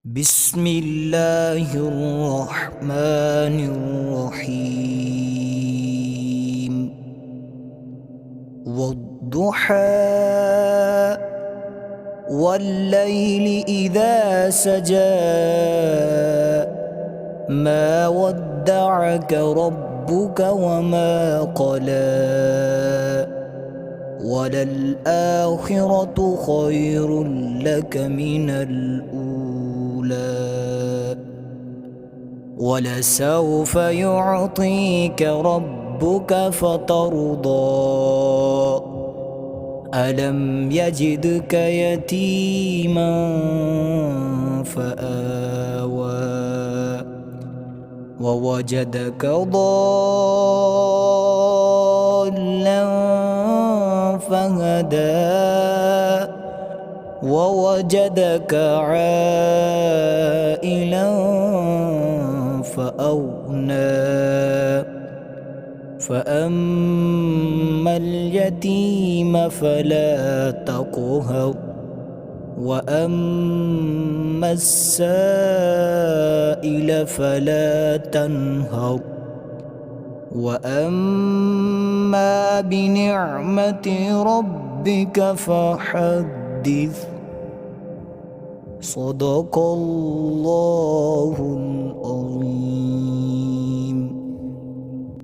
بسم الله الرحمن الرحيم والضحى والليل إذا سجى ما ودعك ربك وما قلى وللآخرة خير لك من الأولى ولسوف يعطيك ربك فترضى ألم يجدك يتيما فآوى ووجدك ضالا فهدى ووجدك عائلا فأغنى فأما اليتيم فلا تقهر وأما السائل فلا تنهر وأما بنعمة ربك فحدث صدق الله العظيم.